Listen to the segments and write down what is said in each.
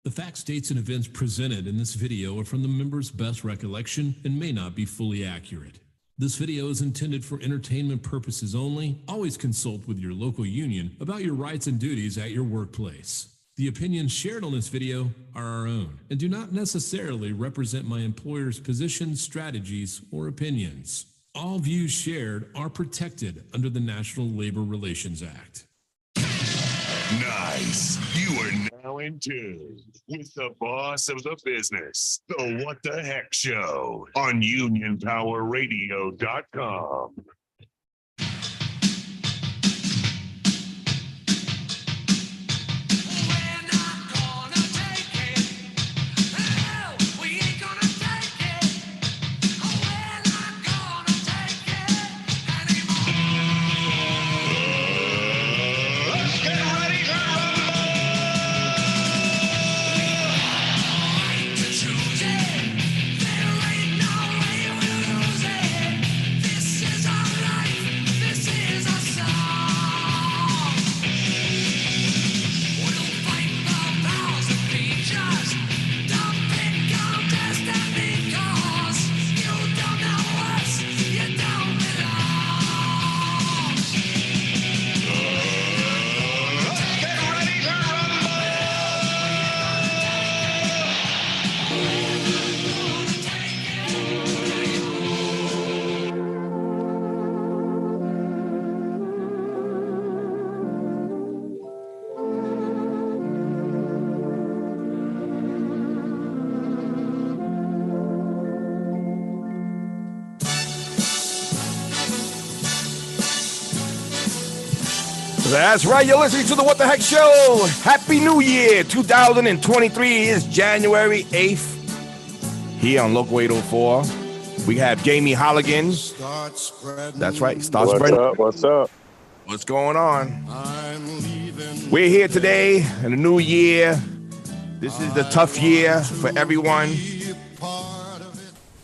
The facts, dates, and events presented in this video are from the member's best recollection and may not be fully accurate. This video is intended for entertainment purposes only. Always consult with your local union about your rights and duties at your workplace. The opinions shared on this video are our own and do not necessarily represent my employer's positions, strategies, or opinions. All views shared are protected under the National Labor Relations Act. Nice. You are now in tune with the boss of the business, the What the Heck Show on UnionPowerRadio.com. That's right. You're listening to the What the Heck Show. Happy New Year. 2023 is January 8th. Here on Local 804. We have Jamie Holligan. That's right. Start spreading. What's up? What's going on? We're here today in the new year. This is the tough year for everyone.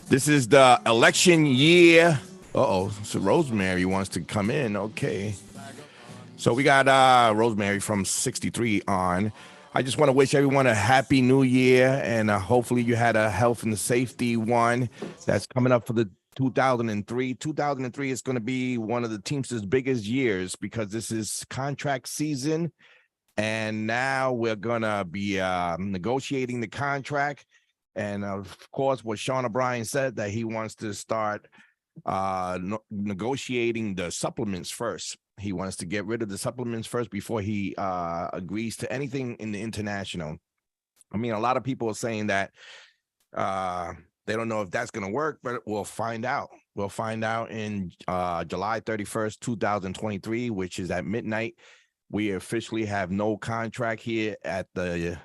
This is the election year. Uh-oh. So Rosemary wants to come in. Okay. So we got Rosemary from 63 on. I just want to wish everyone a happy new year, and hopefully you had a health and safety one that's coming up for the 2003. 2003 is going to be one of the Teamsters' biggest years because this is contract season, and now we're going to be negotiating the contract. And of course, what Sean O'Brien said, that he wants to start negotiating the supplements first. He wants to get rid of the supplements first before he agrees to anything in the international. I mean, a lot of people are saying that they don't know if that's going to work, but we'll find out. We'll find out in July 31st, 2023, which is at midnight. We officially have no contract here at the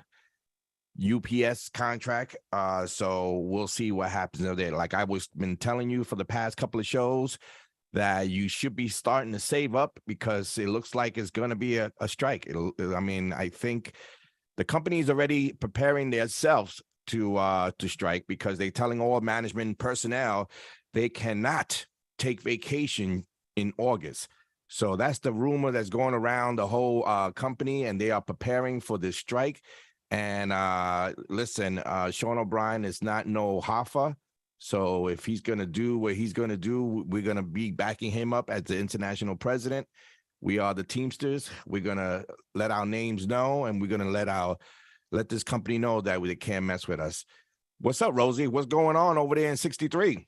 UPS contract. So we'll see what happens there. Like I was been telling you for the past couple of shows, that you should be starting to save up because it looks like it's going to be a strike. I think the company is already preparing themselves to strike because they're telling all management and personnel they cannot take vacation in August. So that's the rumor that's going around the whole company, and they are preparing for this strike. And listen, Sean O'Brien is not no Hoffa. So if he's going to do what he's going to do, we're going to be backing him up as the international president. We are the Teamsters. We're going to let our names know, and we're going to let this company know that they can't mess with us. What's up, Rosie? What's going on over there in 63?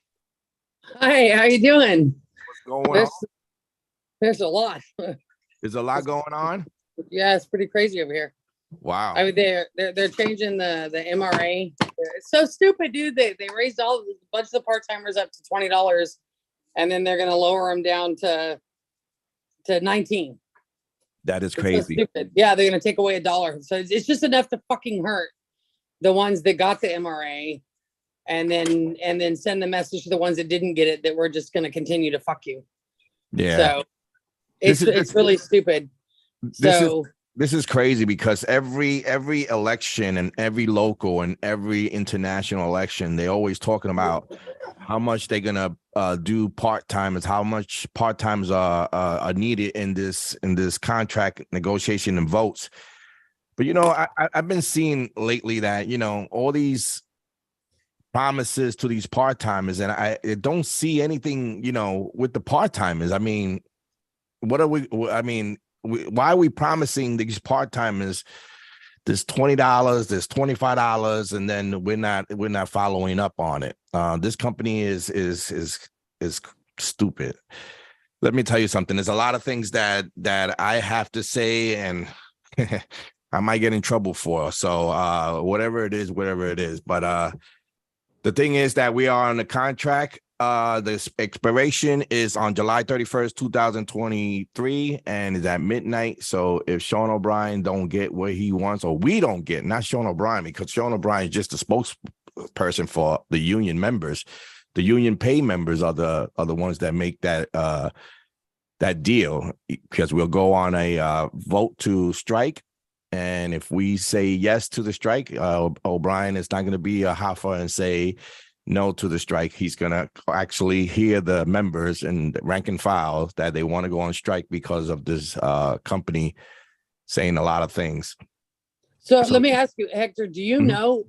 Hi, how you doing? What's going on? There's a lot. There's a lot going on? Yeah, it's pretty crazy over here. Wow. I mean, they're changing the MRA. It's so stupid, dude. They raised a bunch of the part-timers up to $20, and then they're gonna lower them down to 19. That is crazy. So stupid. Yeah, they're gonna take away $1. So it's just enough to fucking hurt the ones that got the MRA, and then send the message to the ones that didn't get it that we're just gonna continue to fuck you. Yeah. So it's really stupid. This is crazy because every election and every local and every international election, they always talking about how much they're gonna do part-timers, how much part-timers are needed in this contract negotiation and votes. But I've been seeing lately that all these promises to these part-timers, and I don't see anything with the part-timers. I mean, what are we? I mean, why are we promising these part-timers this $20, this $25, and then we're not following up on it? This company is stupid. Let me tell you something. There's a lot of things that I have to say, and I might get in trouble for. So whatever it is. But the thing is that we are on the contract. The expiration is on July 31st, 2023, and is at midnight. So if Sean O'Brien don't get what he wants, or we don't get, not Sean O'Brien, because Sean O'Brien is just the spokesperson for the union members. The union pay members are the ones that make that deal, because we'll go on a vote to strike. And if we say yes to the strike, O'Brien is not going to be a hoffa and say no to the strike. He's going to actually hear the members and the rank and file that they want to go on strike because of this company saying a lot of things. So let me ask you, Hector, do you Mhm. know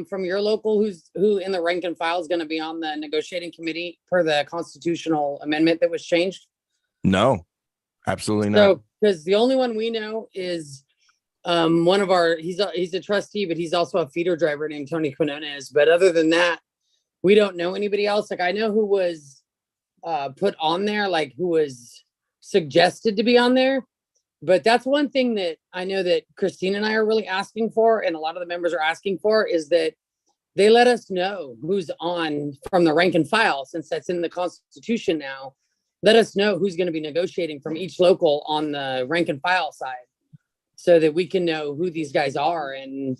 from your local who in the rank and file is going to be on the negotiating committee per the constitutional amendment that was changed? No, absolutely not. So, because the only one we know is one of our, he's a trustee, but he's also a feeder driver named Tony Quinones. But other than that, we don't know anybody else. Like, I know who was put on there, like who was suggested to be on there. But that's one thing that I know that Christine and I are really asking for, and a lot of the members are asking for, is that they let us know who's on from the rank and file, since that's in the Constitution now. Let us know who's going to be negotiating from each local on the rank and file side, so that we can know who these guys are and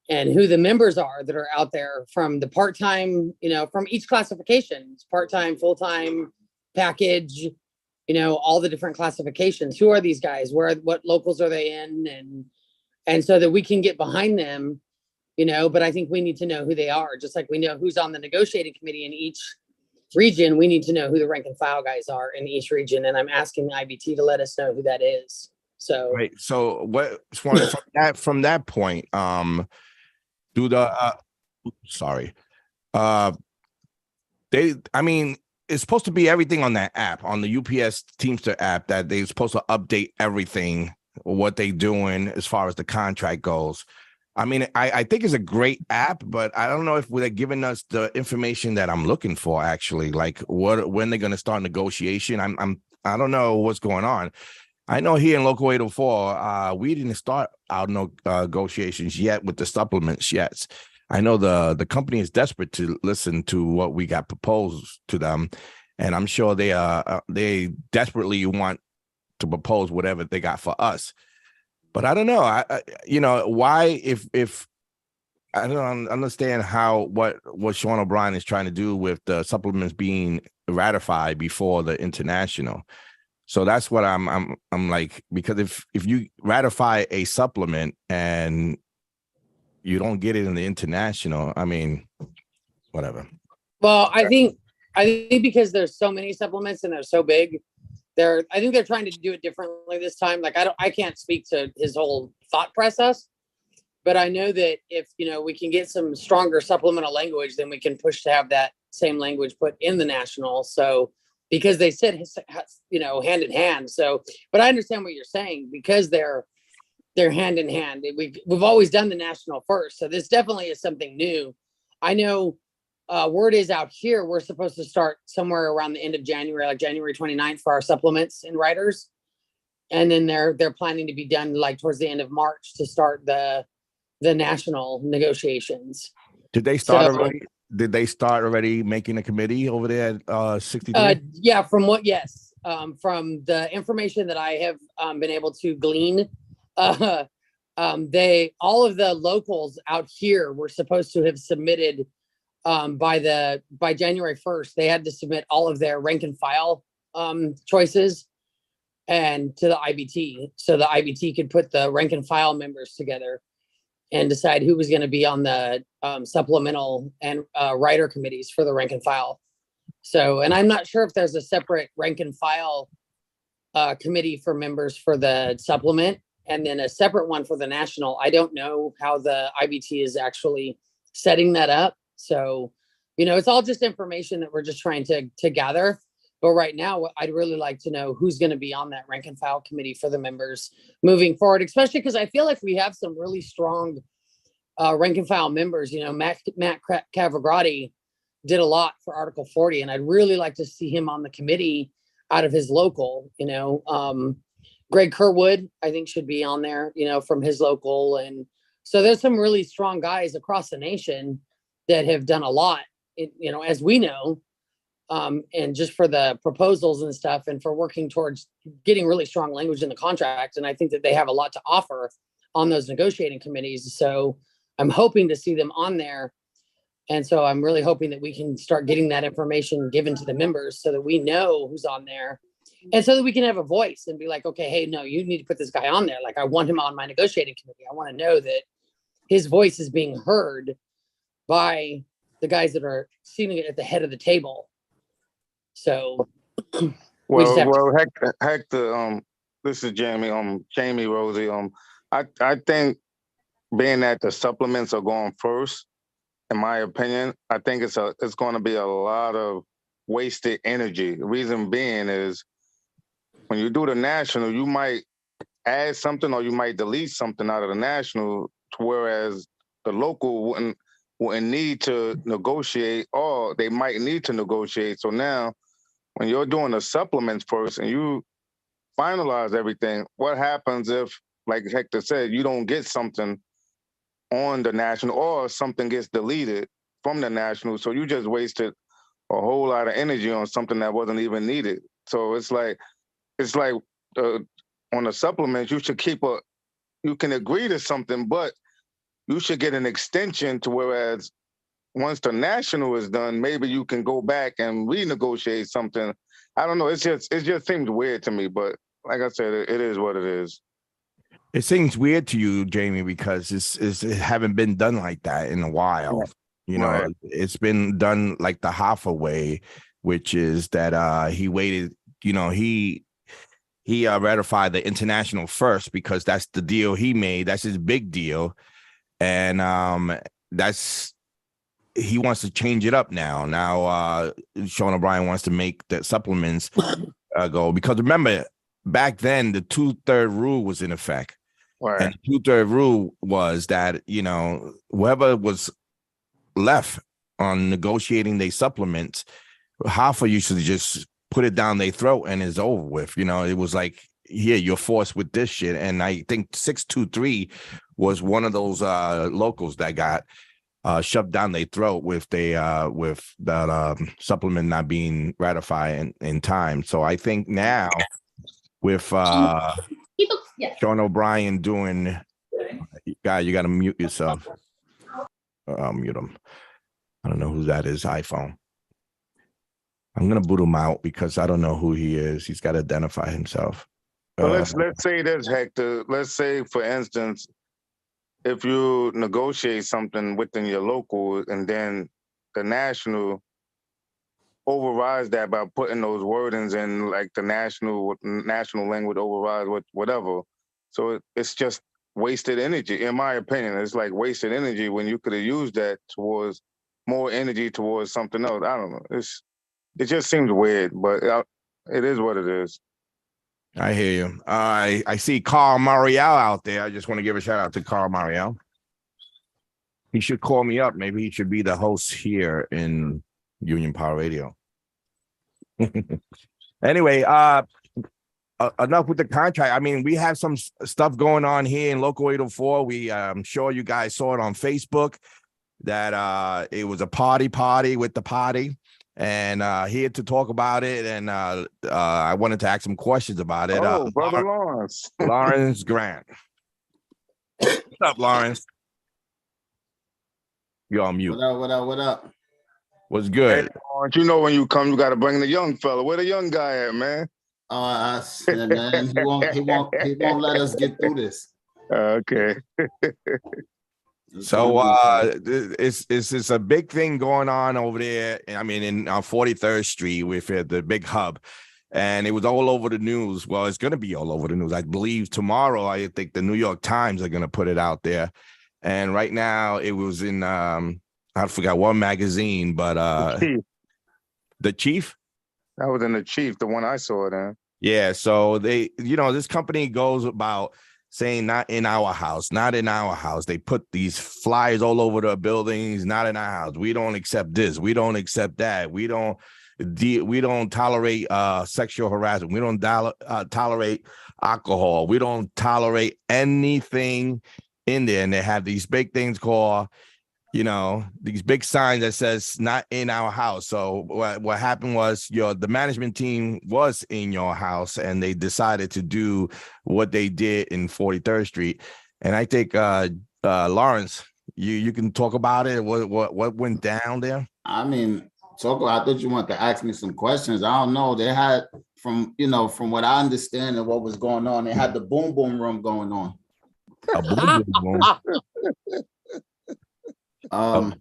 who the members are that are out there from the part-time, from each classification, part-time, full-time, package, all the different classifications. Who are these guys? What locals are they in? And so that we can get behind them, but I think we need to know who they are. Just like we know who's on the negotiating committee in each region, we need to know who the rank and file guys are in each region. And I'm asking the IBT to let us know who that is. So, Right. So what from that point, do the it's supposed to be everything on that app, on the UPS Teamster app, that they're supposed to update everything, what they doing as far as the contract goes. I mean, I think it's a great app, but I don't know if they're giving us the information that I'm looking for, actually, like when they're going to start negotiation. I don't know what's going on. I know here in Local 804, we didn't start our negotiations yet with the supplements yet. I know the company is desperate to listen to what we got proposed to them, and I'm sure they desperately want to propose whatever they got for us. But I don't know, why if I don't understand what Sean O'Brien is trying to do with the supplements being ratified before the international. So that's what I'm like, because if you ratify a supplement and you don't get it in the international, I mean, whatever. well, I think because there's so many supplements and they're so big, I think they're trying to do it differently this time. Like, I can't speak to his whole thought process, but I know that if, we can get some stronger supplemental language, then we can push to have that same language put in the national. So, because they sit, hand in hand. So, but I understand what you're saying, because they're hand in hand. We've always done the national first. So this definitely is something new. I know word is out here, we're supposed to start somewhere around the end of January, like January 29th for our supplements and riders. And then they're planning to be done like towards the end of March to start the national negotiations. Did they start already? Did they start already making a committee over there at 63? Yeah, from the information that I have been able to glean, all of the locals out here were supposed to have submitted by January 1st. They had to submit all of their rank and file choices and to the IBT, so the IBT could put the rank and file members together and decide who was going to be on the supplemental and rider committees for the rank and file. So, and I'm not sure if there's a separate rank and file committee for members for the supplement and then a separate one for the national. I don't know how the IBT is actually setting that up. So, it's all just information that we're just trying to gather. But right now, I'd really like to know who's going to be on that rank and file committee for the members moving forward, especially because I feel like we have some really strong rank and file members. Matt Cavagrati did a lot for Article 40, and I'd really like to see him on the committee out of his local. Greg Kerwood, I think, should be on there, from his local. And so there's some really strong guys across the nation that have done a lot, as we know. And just for the proposals and stuff, and for working towards getting really strong language in the contract. And I think that they have a lot to offer on those negotiating committees. So I'm hoping to see them on there. And so I'm really hoping that we can start getting that information given to the members so that we know who's on there. And so that we can have a voice and be like, okay, hey, no, you need to put this guy on there. Like, I want him on my negotiating committee. I want to know that his voice is being heard by the guys that are sitting at the head of the table. So, Hector, this is Jamie Rosie. I think being that the supplements are going first, in my opinion, I think it's going to be a lot of wasted energy. The reason being is when you do the national, you might add something or you might delete something out of the national, whereas the local wouldn't need to negotiate, or they might need to negotiate. So now, when you're doing the supplements first and you finalize everything, what happens if, like Hector said, you don't get something on the national or something gets deleted from the national? So you just wasted a whole lot of energy on something that wasn't even needed. So it's like on the supplements, you can agree to something, but you should get an extension to whereas once the national is done, maybe you can go back and renegotiate something. I don't know. It just seems weird to me, but like I said, it is what it is. It seems weird to you, Jamie, because it haven't been done like that in a while. Right. It's been done like the Hoffa way, which is that he waited. He ratified the international first because that's the deal he made. That's his big deal, and he wants to change it up now. Now, Sean O'Brien wants to make the supplements go, because remember, back then, the 2/3 rule was in effect. Right. And the 2/3 rule was that, whoever was left on negotiating their supplements, Hoffa used to just put it down their throat and it's over with. It was like, here, you're forced with this shit. And I think 623 was one of those locals that got shoved down their throat with that supplement not being ratified in time. So I think now with Sean O'Brien doing, guy, you got to mute yourself. Mute him. I don't know who that is. iPhone. I'm gonna boot him out because I don't know who he is. He's got to identify himself. Well, let's say this, Hector. Let's say, for instance, if you negotiate something within your local and then the national overrides that by putting those wordings in, like the national language overrides whatever. So it's just wasted energy, in my opinion. It's like wasted energy when you could have used that towards more energy towards something else. I don't know. It just seems weird, but it is what it is. I hear you. I see Carl Mariel out there. I just want to give a shout out to Carl Mariel. He should call me up. Maybe he should be the host here in Union Power Radio. Anyway, enough with the contract. I mean, we have some stuff going on here in Local 804. I'm sure you guys saw it on Facebook that it was a party with the party. And here to talk about it, and I wanted to ask some questions about it. Brother Lawrence. Lawrence Grant. What's up, Lawrence? You're on mute. What up? What's good? Hey, Lawrence, when you come, you got to bring the young fella. Where the young guy at, man? Man, he won't let us get through this. Okay. So it's a big thing going on over there. I mean, in on 43rd Street with the big hub, and it was all over the news. Well, it's going to be all over the news. I believe tomorrow, I think the New York Times are going to put it out there. And right now it was in, I forgot what magazine, but the Chief. That was in the Chief, the one I saw it in. Yeah. So they, this company goes about saying not in our house, not in our house. They put these flyers all over the buildings, not in our house. We don't accept this. We don't accept that. We don't tolerate sexual harassment. We don't tolerate alcohol. We don't tolerate anything in there. And they have these big things called, these big signs that says not in our house. So what happened was the management team was in your house, and they decided to do what they did in 43rd Street. And I think Lawrence, you can talk about it. What went down there? I mean, I thought you wanted to ask me some questions. I don't know. They had from what I understand and what was going on, they had the boom boom room going on. A boom boom room.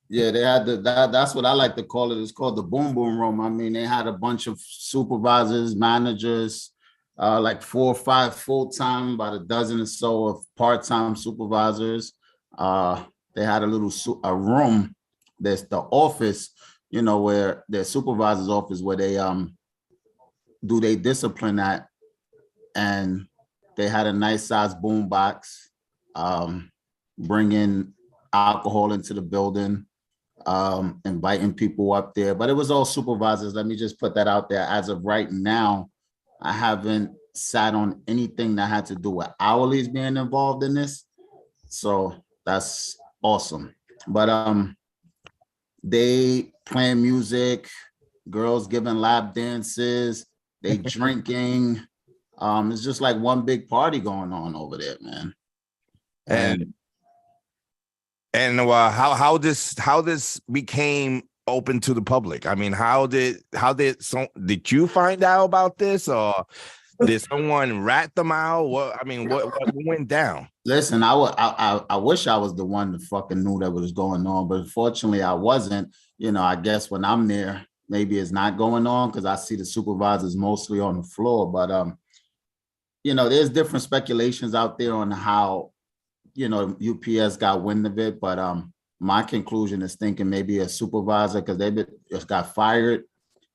Yeah, they had that's what I like to call it. It's called the boom boom room. I mean, they had a bunch of supervisors, managers, like 4 or 5 full-time, about a dozen or so of part-time supervisors. They had a room. There's the office, where their supervisor's office, where they do they discipline at, and they had a nice size boom box, bringing alcohol into the building, inviting people up there. But it was all supervisors. Let me just put that out there. As of right now, I haven't sat on anything that had to do with hourlies being involved in this. So that's awesome. But they playing music, girls giving lap dances, they drinking. It's just like one big party going on over there, man. And how this became open to the public? I mean, did you find out about this, or did someone rat them out? What went down? Listen, I wish I was the one that fucking knew that was going on, but unfortunately I wasn't. I guess when I'm there, maybe it's not going on because I see the supervisors mostly on the floor. But there's different speculations out there on how UPS got wind of it. But my conclusion is thinking maybe a supervisor, because they just got fired,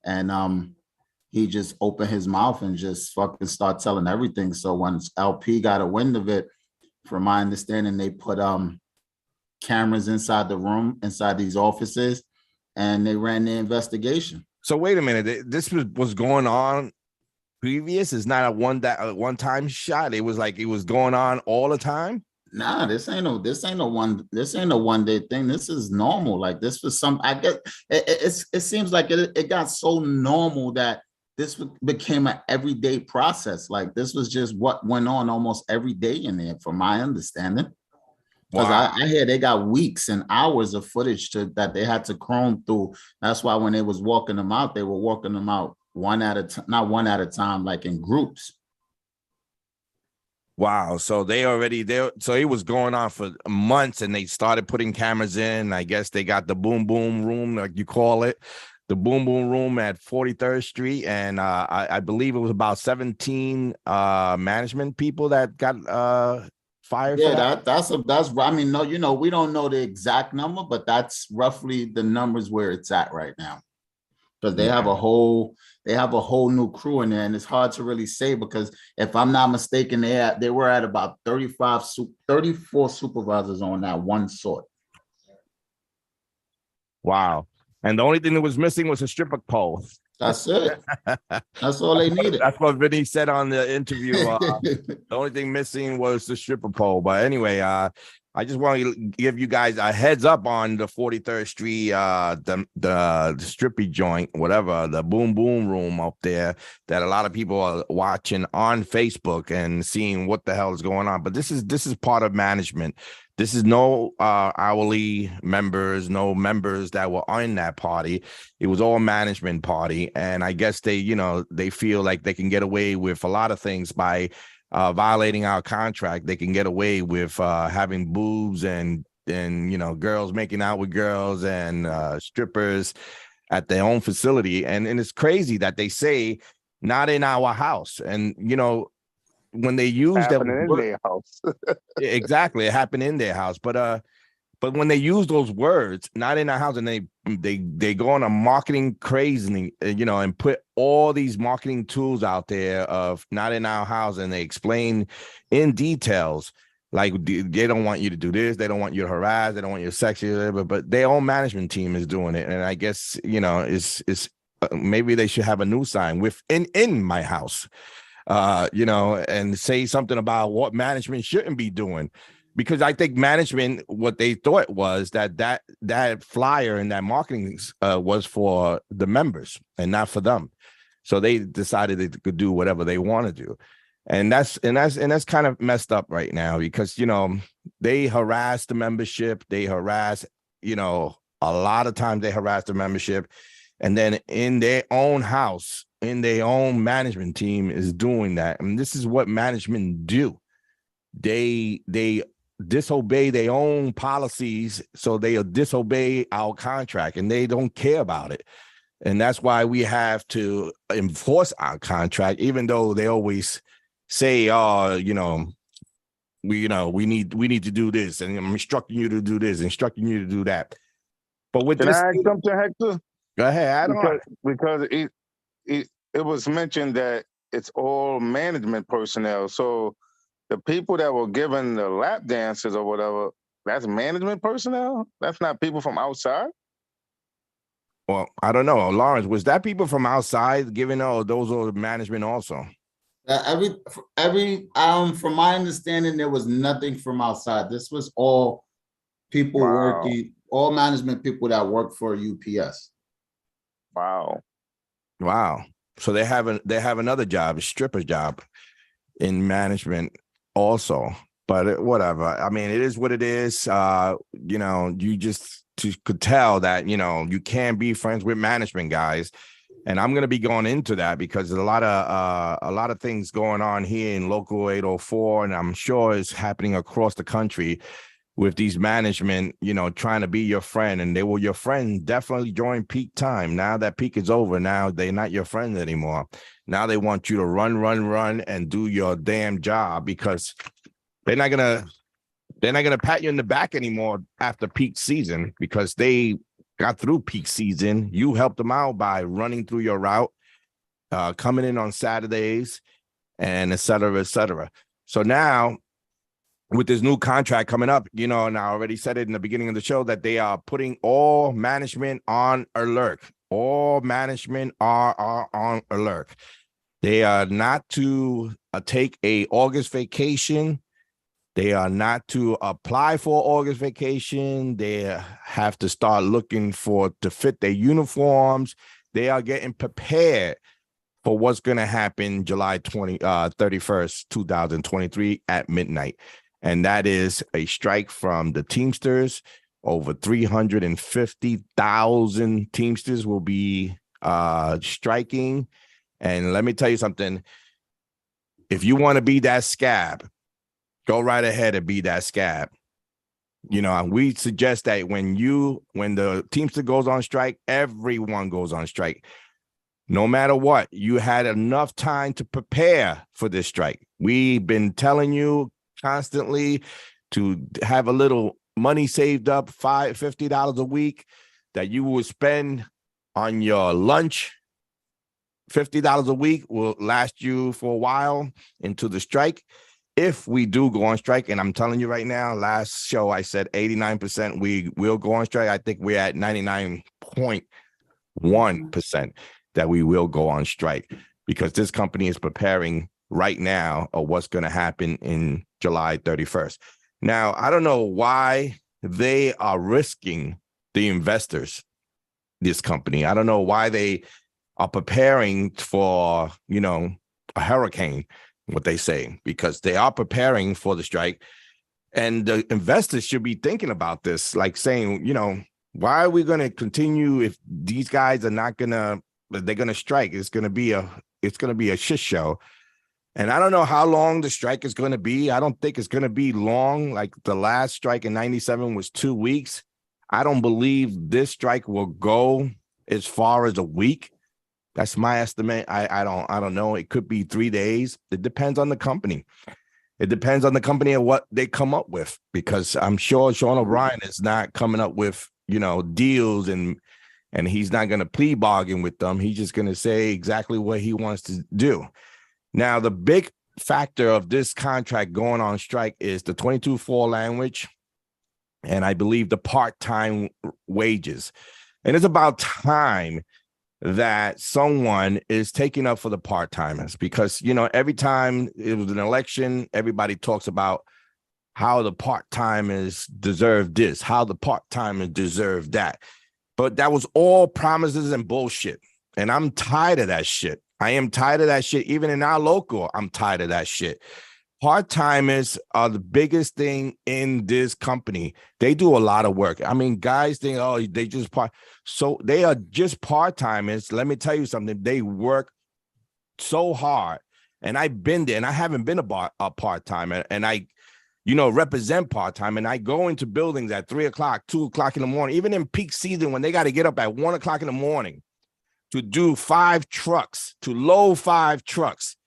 and he just opened his mouth and just fucking start telling everything. So when LP got a wind of it, from my understanding, they put cameras inside the room, inside these offices, and they ran the investigation. So wait a minute, this was going on previous? It's not a one-time shot. It was like it was going on all the time. Nah, this ain't a one day thing. This is normal. Like, this was I guess it seems like it got so normal that this became an everyday process. Like, this was just what went on almost every day in there, from my understanding. Because wow. I hear they got weeks and hours of footage that they had to comb through. That's why when they was walking them out, they were walking them out not one at a time, like in groups. Wow. So so it was going on for months, and they started putting cameras in. I guess they got the boom boom room, like you call it, the boom boom room at 43rd Street. And I believe it was about 17 management people that got fired. Yeah, that's I mean, no, we don't know the exact number, but that's roughly the numbers where it's at right now. Because they have a whole new crew in there, and it's hard to really say, because if I'm not mistaken, they were at about 34 supervisors on that one sort. Wow. And the only thing that was missing was a stripper pole. That's it. That's all they needed. That's what Vinny said on the interview. The only thing missing was the stripper pole. But anyway, I just want to give you guys a heads up on the 43rd Street, the strippy joint, whatever, the boom boom room up there, that a lot of people are watching on Facebook and seeing what the hell is going on. But this is part of management. This is no hourly members, no members that were on that party. It was all management party. And I guess they feel like they can get away with a lot of things by violating our contract. They can get away with having boobs and girls making out with girls and strippers. at their own facility. And it's crazy that they say not in our house. And, you know, when they use that Happening in word, their house. exactly, it happened in their house. But when they use those words, not in our house, and they go on a marketing craze and, you know, and put all these marketing tools out there of not in our house, and they explain in details, like they don't want you to do this, they don't want you to harass, they don't want you to sexually, but their own management team is doing it. And I guess, you know, it's maybe they should have a new sign with in my house, you know, and say something about what management shouldn't be doing. Because I think management, what they thought was that flyer and that marketing was for the members and not for them. So they decided they could do whatever they want to do. And that's kind of messed up right now, because, you know, they harass the membership. They harass, you know, a lot of times they harass the membership. And then in their own house, in their own management team is doing that. And this is what management do. They disobey their own policies, so they'll disobey our contract, and they don't care about it. And that's why we have to enforce our contract, even though they always say, oh, you know, we need to do this, and I'm instructing you to do this, instructing you to do that. But with Can this, I ask something, Hector? go ahead, add on. Because it was mentioned that it's all management personnel. So the people that were given the lap dances or whatever, that's management personnel? That's not people from outside? Well, I don't know, Lawrence, was that people from outside giving? Oh, those are management also. From my understanding, there was nothing from outside. This was all people working, all management people that work for UPS. Wow. So they have another job, a stripper job in management also. But whatever. I mean, it is what it is. You know, you just could tell that, you know, you can't be friends with management guys. And I'm going to be going into that because there's a lot of things going on here in Local 804, and I'm sure it's happening across the country with these management, you know, trying to be your friend. And they were your friend definitely during peak time. Now that peak is over, now they're not your friend anymore. Now they want you to run and do your damn job, because they're not gonna pat you in the back anymore after peak season, because they got through peak season. You helped them out by running through your route, coming in on Saturdays, and et cetera, et cetera. So now, with this new contract coming up, you know, and I already said it in the beginning of the show that they are putting all management on alert. All management are on alert. They are not to take a August vacation. They are not to apply for August vacation. They have to start looking to fit their uniforms. They are getting prepared for what's going to happen July 31st, 2023 at midnight. And that is a strike from the Teamsters. Over 350,000 Teamsters will be striking. And let me tell you something. If you want to be that scab, go right ahead and be that scab. You know, we suggest that when the Teamster goes on strike, everyone goes on strike. No matter what, you had enough time to prepare for this strike. We've been telling you constantly to have a little money saved up, $50 a week that you will spend on your lunch. $50 a week will last you for a while into the strike. If we do go on strike, and I'm telling you right now, last show I said 89% we will go on strike. I think we're at 99.1% that we will go on strike, because this company is preparing right now of what's going to happen in July 31st. Now, I don't know why they are risking the investors, this company. I don't know why they are preparing for, you know, a hurricane, what they say, because they are preparing for the strike. And the investors should be thinking about this, like saying, you know, why are we going to continue if these guys are not going to, they're going to strike? It's going to be a shit show. And I don't know how long the strike is going to be. I don't think it's going to be long. Like the last strike in 97 was 2 weeks. I don't believe this strike will go as far as a week. That's my estimate. I don't know. It could be 3 days. It depends on the company. It depends on the company and what they come up with, because I'm sure Sean O'Brien is not coming up with, deals and he's not going to plea bargain with them. He's just going to say exactly what he wants to do. Now, the big factor of this contract going on strike is the 22-4 language, and I believe the part-time wages. And it's about time that someone is taking up for the part-timers, because, every time it was an election, everybody talks about how the part-timers deserve this, how the part-timers deserve that. But that was all promises and bullshit. And I'm tired of that shit. I am tired of that shit. Even in our local, I'm tired of that shit. Part-timers are the biggest thing in this company. They do a lot of work. I mean, guys think, oh, they just part. So they are just part-timers. Let me tell you something. They work so hard. And I've been there, and I haven't been a part-timer. And I, represent part-time. And I go into buildings at 3 o'clock, 2 o'clock in the morning, even in peak season when they got to get up at 1 o'clock in the morning to do 5 trucks, to load 5 trucks.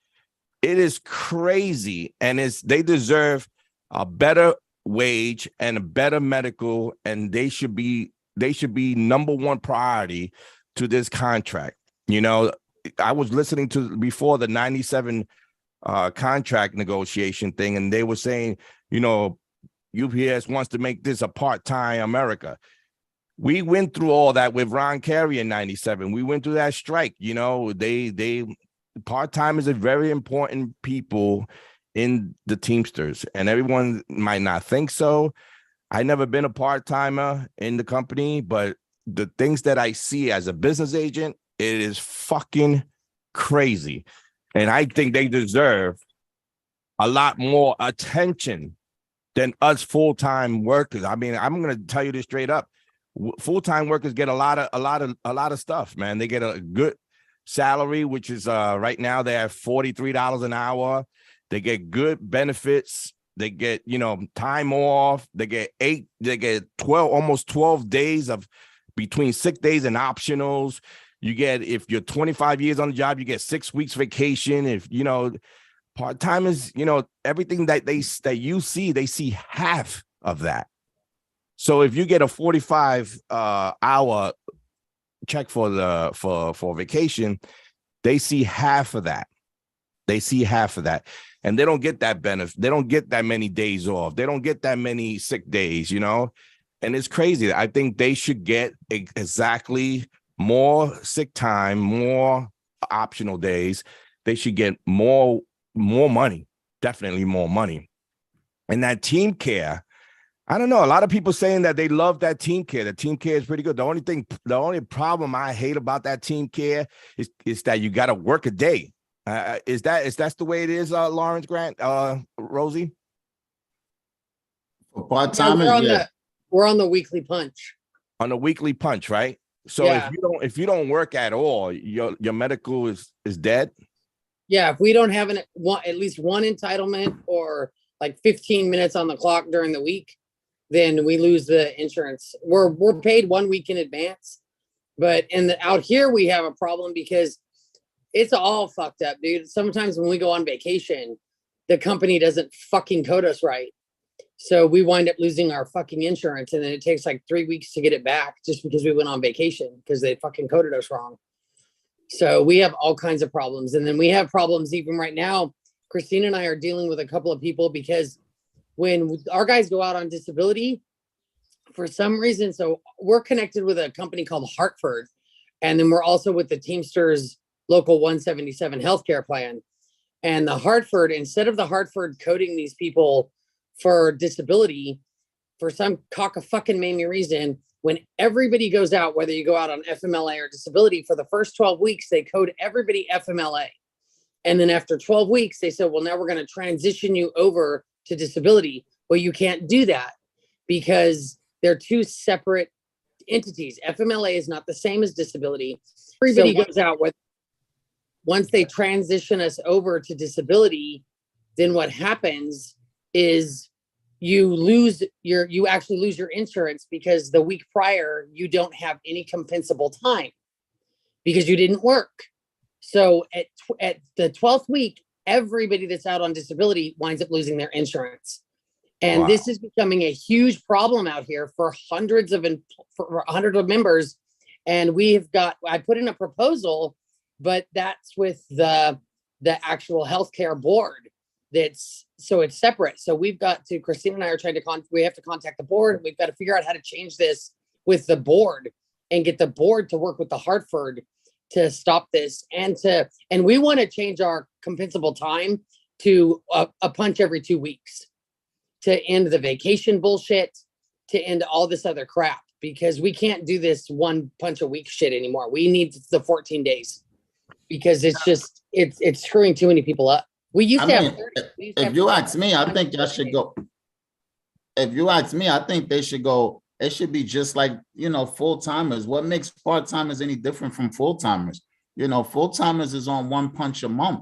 It is crazy, and they deserve a better wage and a better medical, and they should be number one priority to this contract. I was listening to before the 97 contract negotiation thing, and they were saying, UPS wants to make this a part-time America. We went through all that with Ron Carey in 97. We went through that strike. Part-timers are very important people in the Teamsters, and everyone might not think so. I never been a part-timer in the company, but the things that I see as a business agent, it is fucking crazy. And I think they deserve a lot more attention than us full-time workers. I mean, I'm going to tell you this straight up. Full-time workers get a lot of stuff, man. They get a good salary, which is right now they're at $43 an hour. They get good benefits. They get, time off. They get 12, almost 12 days of between sick days and optionals. You get, if you're 25 years on the job, you get 6 weeks vacation. If, part-timers, everything that you see, they see half of that. So if you get a 45 hour check for vacation, they see half of that. And they don't get that benefit. They don't get that many days off. They don't get that many sick days, and it's crazy. I think they should get exactly more sick time, more optional days. They should get more money, definitely more money. And that team care, I don't know. A lot of people saying that they love that team care. The team care is pretty good. The only problem I hate about that team care is that you got to work a day. Is that the way it is, Lawrence Grant, Rosie? For part-timers, we're on the weekly punch. On the weekly punch, right? So Yeah. if you don't work at all, your medical is dead. Yeah, if we don't have at least one entitlement or like 15 minutes on the clock during the week, then we lose the insurance. We're paid 1 week in advance, but out here we have a problem because it's all fucked up, dude. Sometimes when we go on vacation, the company doesn't fucking code us right. So we wind up losing our fucking insurance, and then it takes like 3 weeks to get it back just because we went on vacation because they fucking coded us wrong. So we have all kinds of problems. And then we have problems even right now. Christine and I are dealing with a couple of people because when our guys go out on disability, for some reason, so we're connected with a company called Hartford, and then we're also with the Teamsters Local 177 healthcare plan. And the Hartford, instead of the Hartford coding these people for disability, for some cock-a-fucking-mamie reason, when everybody goes out, whether you go out on FMLA or disability, for the first 12 weeks, they code everybody FMLA. And then after 12 weeks, they said, well, now we're going to transition you over to disability. Well, you can't do that because they're two separate entities. FMLA is not the same as disability. Everybody goes out with, once they transition us over to disability, then what happens is you actually lose your insurance because the week prior, you don't have any compensable time. because you didn't work. So at the 12th week, everybody that's out on disability winds up losing their insurance. And Wow. this is becoming a huge problem out here for hundreds of members. And I put in a proposal, but that's with the actual healthcare board. So it's separate. So Christina and I are trying we have to contact the board. We've got to figure out how to change this with the board and get the board to work with the Hartford to stop this. And we want to change our compensable time to a punch every 2 weeks to end the vacation bullshit, to end all this other crap, because we can't do this one punch a week shit anymore. We need the 14 days because it's screwing too many people up. We used to have 30. If you ask me, I think that should go. If you ask me, I think they should go. It should be just like, full timers. What makes part timers any different from full timers? Full timers is on one punch a month.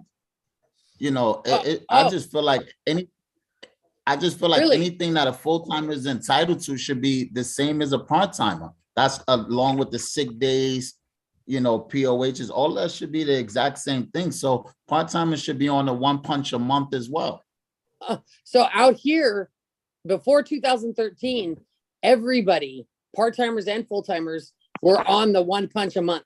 I just feel like Really? anything that a full timer is entitled to should be the same as a part timer. That's along with the sick days, POHs, all that should be the exact same thing. So part timers should be on the one punch a month as well. So out here, before 2013, everybody, part timers and full timers, were on the one punch a month.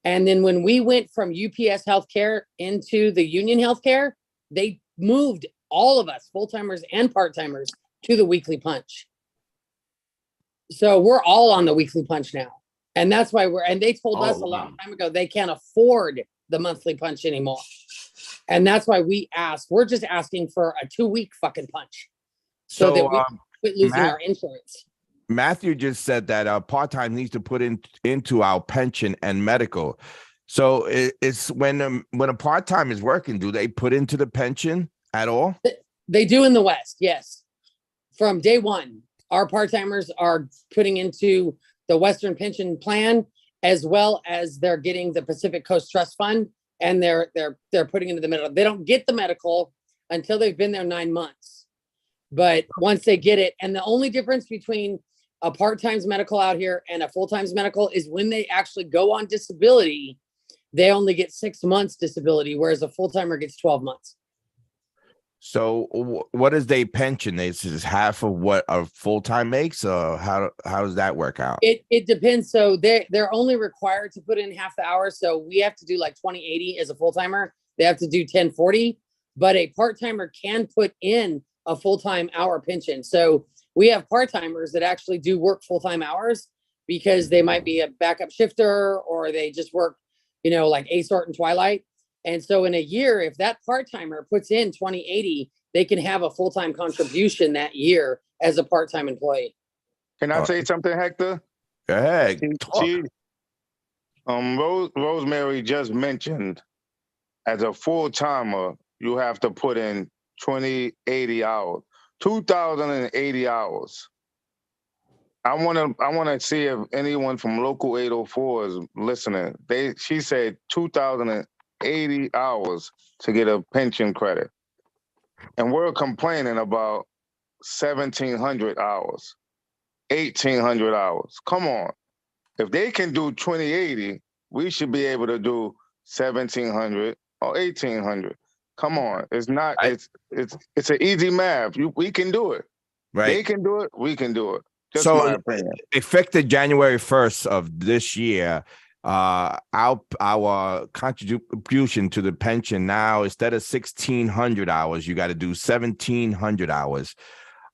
And then when we went from UPS Healthcare into the Union Healthcare, they moved all of us, full timers and part timers, to the weekly punch. So we're all on the weekly punch now. And that's why they told us a long time ago, they can't afford the monthly punch anymore. And that's why we're just asking for a 2-week fucking punch so that we quit losing our insurance. Matthew just said that part-time needs to put into our pension and medical. So it's when a part-time is working, do they put into the pension at all? They do in the West, yes. From day one, our part-timers are putting into the Western Pension Plan, as well as they're getting the Pacific Coast Trust Fund, and they're putting into the medical. They don't get the medical until they've been there 9 months. But once they get it, and the only difference between a part-time's medical out here and a full-time's medical is when they actually go on disability, they only get 6 months disability, whereas a full-timer gets 12 months. So what is their pension? Is half of what a full-time makes? Or how does that work out? It depends. So they're only required to put in half the hours. So we have to do like 20/80 as a full-timer. They have to do 10/40, but a part-timer can put in a full-time hour pension. So we have part-timers that actually do work full-time hours because they might be a backup shifter or they just work, like ASORT and Twilight. And so in a year, if that part-timer puts in 20/80, they can have a full-time contribution that year as a part-time employee. Can I say something, Hector? Go ahead. Rosemary just mentioned as a full-timer, you have to put in 20/80 hours, 2,080 hours. I want to see if anyone from Local 804 is listening. She said 2,080 hours to get a pension credit. And we're complaining about 1,700 hours, 1,800 hours. Come on. If they can do 20/80, we should be able to do 1,700 or 1,800. Come on. It's not, it's an easy math. We can do it. Right. They can do it. We can do it. Just So my opinion. effective January 1st of this year, our contribution to the pension now, instead of 1,600 hours, you got to do 1,700 hours.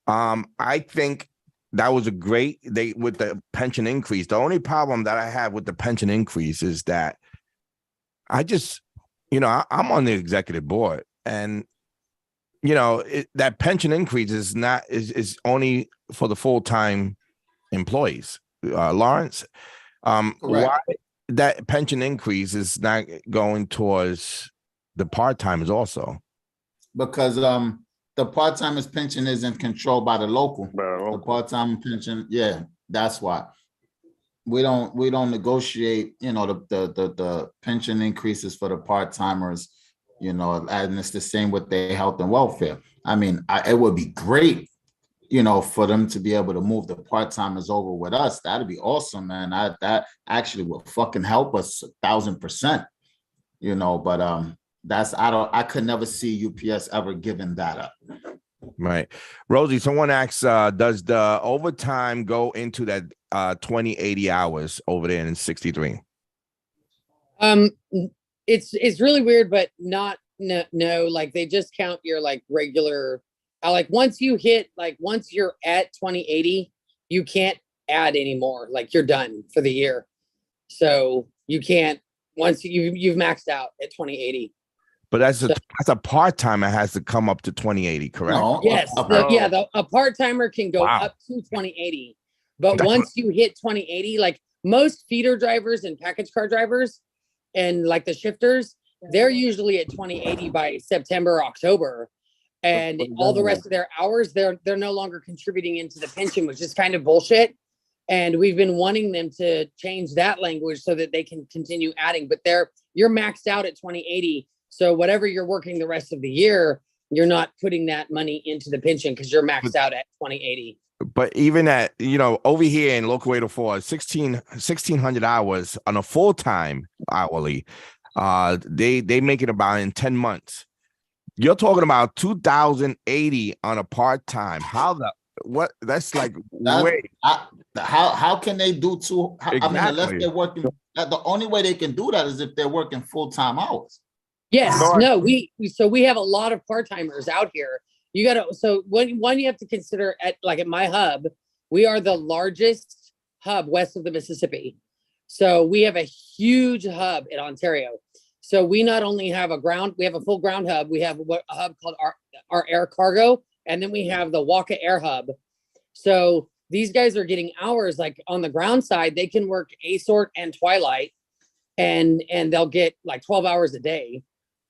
I think that was with the pension increase. The only problem that I have with the pension increase is that I just, I'm on the executive board, and that pension increase is only for the full-time employees. Lawrence, why that pension increase is not going towards the part-timers also? Because the part-timers pension isn't controlled by the local. Bro. The part-time pension, that's why. We don't negotiate, the pension increases for the part-timers, and it's the same with their health and welfare. I mean, it would be great for them to be able to move the part-timers over with us, that'd be awesome, man. That actually will fucking help us 1,000%, but I could never see UPS ever giving that up. Right. Rosie, someone asks, does the overtime go into that 20-80 hours over there in 63? It's really weird, but no, like they just count your like regular, like once you're at 2080, you can't add anymore. Like you're done for the year. So you can't, once you've maxed out at 2080. But that's a part-timer has to come up to 2080, correct? No, Yes. A part-timer can go Wow. up to 2080. But That's once you hit 2080, like most feeder drivers and package car drivers and like the shifters, they're usually at 2080 by September or October. And all the rest of their hours, they're no longer contributing into the pension, which is kind of bullshit. And we've been wanting them to change that language so that they can continue adding. But you're maxed out at 2080. So whatever you're working the rest of the year, you're not putting that money into the pension because you're maxed out at 2080. But even at, over here in Local 804, 1,600 hours on a full-time hourly, they make it about in 10 months. You're talking about 2,080 on a part-time. That's like way. How can they do two? I mean, unless Exactly. they're working, the only way they can do that is if they're working full-time hours. Yes, no, we have a lot of part-timers out here. One you have to consider at my hub, we are the largest hub west of the Mississippi. So we have a huge hub in Ontario. So we not only have we have a full ground hub, we have a hub called our air cargo, and then we have the Waka Air Hub. So these guys are getting hours like on the ground side, they can work ASORT and Twilight and they'll get like 12 hours a day.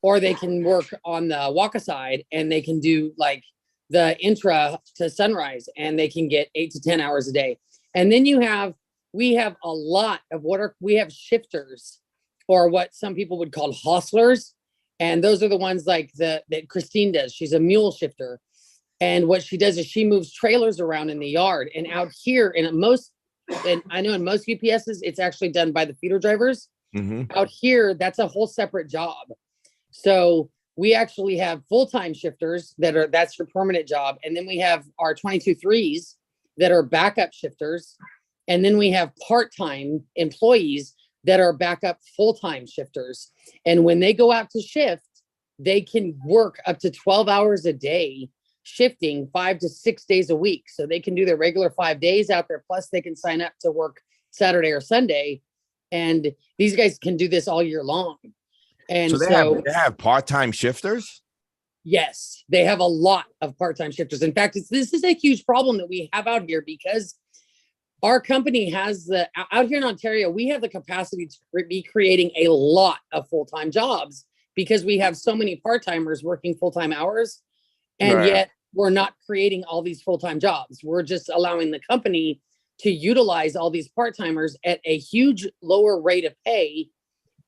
Or they can work on the Waka side and they can do like the intra to sunrise and they can get 8 to 10 hours a day. And then we have a lot of we have shifters or what some people would call hostlers. And those are the ones like that Christine does. She's a mule shifter. And what she does is she moves trailers around in the yard. And out here and I know in most UPSs, it's actually done by the feeder drivers. Mm-hmm. Out here, that's a whole separate job. So we actually have full-time shifters that's your permanent job. And then we have our 22-3s that are backup shifters. And then we have part-time employees that are backup full-time shifters. And when they go out to shift, they can work up to 12 hours a day, shifting 5 to 6 days a week. So they can do their regular 5 days out there. Plus they can sign up to work Saturday or Sunday. And these guys can do this all year long. And So they have part-time shifters? Yes, they have a lot of part-time shifters. In fact, this is a huge problem that we have out here because our company has out here in Ontario, we have the capacity to be creating a lot of full-time jobs because we have so many part-timers working full-time hours. And yet we're not creating all these full-time jobs. We're just allowing the company to utilize all these part-timers at a huge lower rate of pay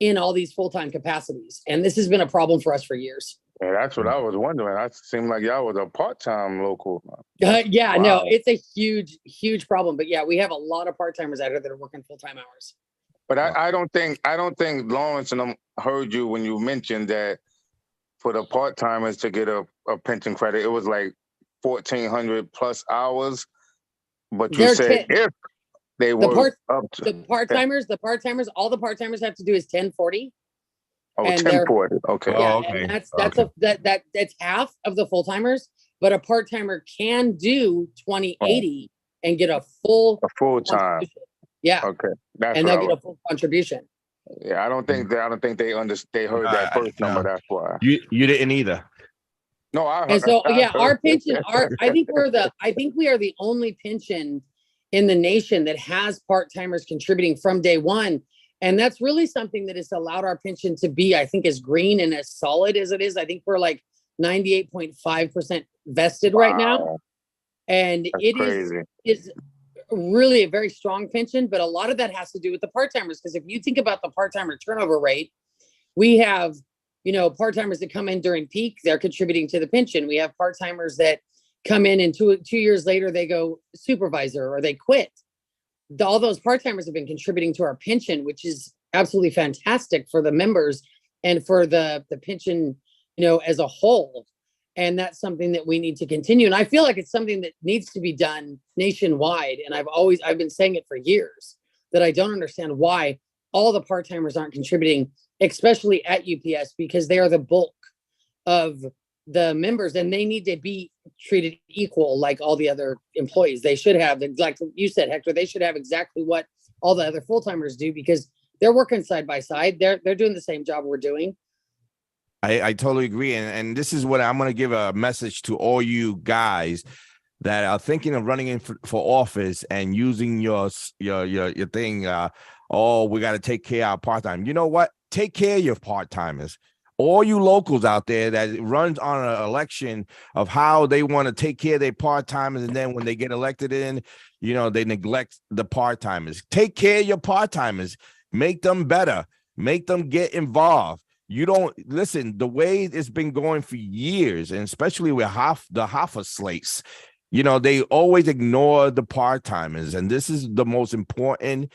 in all these full-time capacities. And this has been a problem for us for years. Yeah, that's what I was wondering. That seemed like y'all was a part-time local. Yeah, Wow. no, it's a huge, huge problem. But yeah, we have a lot of part-timers out here that are working full-time hours. But I don't think Lawrence and them heard you when you mentioned that for the part-timers to get a pension credit, it was like 1,400 plus hours. But you said if they were up to the part-timers, all the part-timers have to do is 1040. and 1040. Okay. Yeah, Oh, okay. and that's half of the full-timers, but a part-timer can do 2080 and get a full full-time. contribution. Yeah. Okay. That's And what they'll I get was, a full contribution. yeah, I don't think they they heard that first no. number. That's why. You didn't either. No, I heard. And so, I yeah, heard our it. pension, I think we are the only pension in the nation that has part-timers contributing from day one. And that's really something that has allowed our pension to be, I think, as green and as solid as it is. I think we're like 98.5% vested right now. Wow, And that's it crazy. is really a very strong pension, but a lot of that has to do with the part-timers. Because if you think about the part-timer turnover rate, we have, part-timers that come in during peak, they're contributing to the pension. We have part-timers that come in and 2 years later they go supervisor or they quit. All those part-timers have been contributing to our pension, which is absolutely fantastic for the members and for the pension, as a whole. And that's something that we need to continue. And I feel like it's something that needs to be done nationwide. And I've been saying it for years, that I don't understand why all the part-timers aren't contributing, especially at UPS, because they are the bulk of the members and they need to be treated equal like all the other employees. They should have, like you said, Hector, they should have exactly what all the other full-timers do, because they're working side by side. They're doing the same job we're doing. I totally agree. And this is what I'm going to give a message to all you guys that are thinking of running in for office and using your thing. We got to take care of our part-time. You know what? Take care of your part-timers. All you locals out there that runs on an election of how they want to take care of their part-timers, and then when they get elected in, they neglect the part-timers. Take care of your part-timers. Make them better. Make them get involved. You don't listen, the way it's been going for years, and especially with the Hoffa slates, they always ignore the part-timers. And this is the most important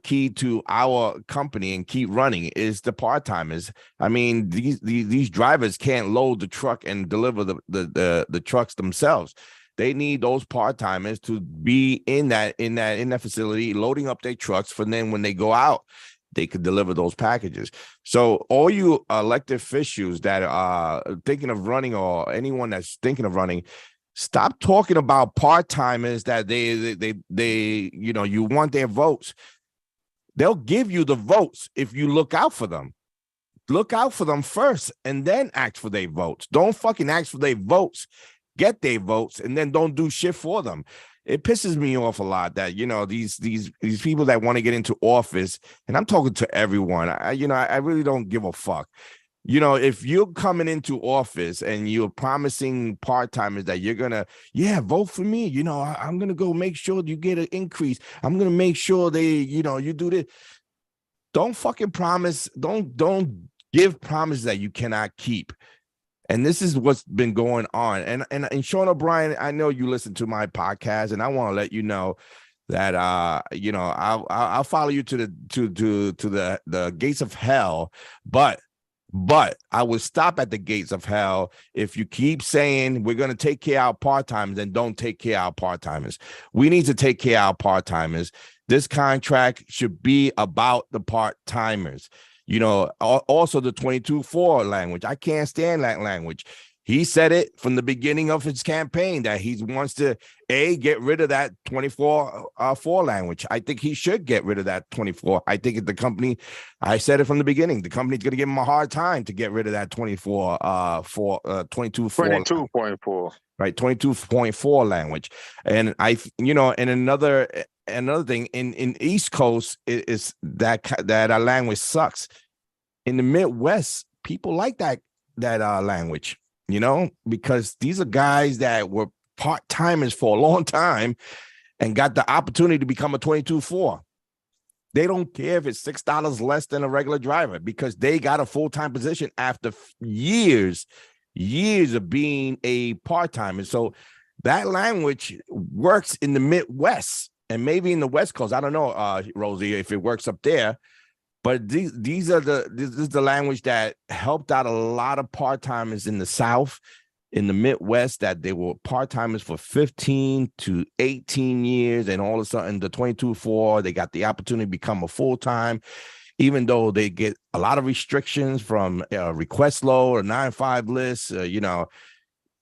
key to our company and keep running is the part-timers. I mean, these drivers can't load the truck and deliver the trucks themselves. They need those part-timers to be in that facility, loading up their trucks for then when they go out, they could deliver those packages. So all you elected officials that are thinking of running, or anyone that's thinking of running, stop talking about part-timers that they you want their votes. They'll give you the votes if you look out for them. Look out for them first and then ask for their votes. Don't fucking ask for their votes. Get their votes and then don't do shit for them. It pisses me off a lot that, these people that want to get into office, and I'm talking to everyone. I really don't give a fuck. If you're coming into office and you're promising part-timers that you're going to, vote for me, I'm going to go make sure you get an increase. I'm going to make sure you do this. Don't fucking promise. Don't give promises that you cannot keep. And this is what's been going on. And Sean O'Brien, I know you listen to my podcast, and I want to let you know that I'll follow you to the gates of hell, but I will stop at the gates of hell if you keep saying we're going to take care of our part-timers and don't take care of our part-timers. We need to take care of our part-timers. This contract should be about the part-timers. Also the 22-4 language. I can't stand that language. He said it from the beginning of his campaign that he wants to get rid of that 24-4 language. I think he should get rid of that 24. I think the company, I said it from the beginning, the company's going to give him a hard time to get rid of that 22-4. 22.4. Right, 22.4 language. And and another thing in East Coast is that our language sucks. In the Midwest, people like that language, because these are guys that were part-timers for a long time and got the opportunity to become a 22-4. They don't care if it's $6 less than a regular driver because they got a full-time position after years of being a part-timer. So that language works in the Midwest and maybe in the West Coast. I don't know, Rosie, if it works up there. But this is the language that helped out a lot of part-timers in the South, in the Midwest, that they were part-timers for 15 to 18 years. And all of a sudden, the 22-4, they got the opportunity to become a full-time, even though they get a lot of restrictions from request load or 9-5 lists.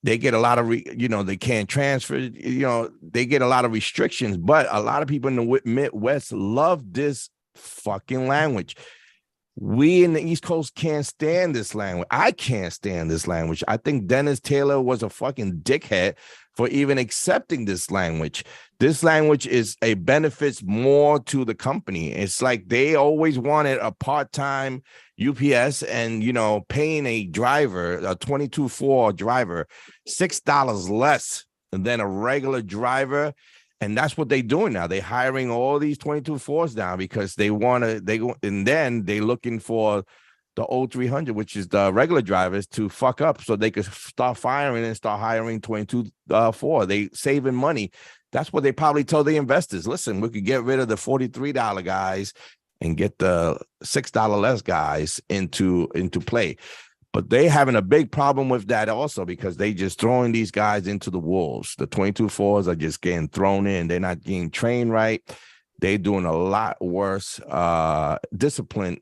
They get a lot of, they can't transfer, they get a lot of restrictions. But a lot of people in the Midwest love this fucking language. We in the East Coast can't stand this language. I can't stand this language. I think Dennis Taylor was a fucking dickhead for even accepting this language. This language benefits more to the company. It's like they always wanted a part-time UPS and, paying a driver, a 22-4 driver, $6 less than a regular driver. And that's what they're doing now. They're hiring all these 22-4s now because they want to, and then they're looking for the old 300, which is the regular drivers, to fuck up so they could start firing and start hiring 22-4. They saving money. That's what they probably told the investors. Listen, we could get rid of the $43 guys and get the $6 less guys into play. But they having a big problem with that also, because they just throwing these guys into the wolves. The 22-4s are just getting thrown in. They're not getting trained right. They're doing a lot worse. Discipline,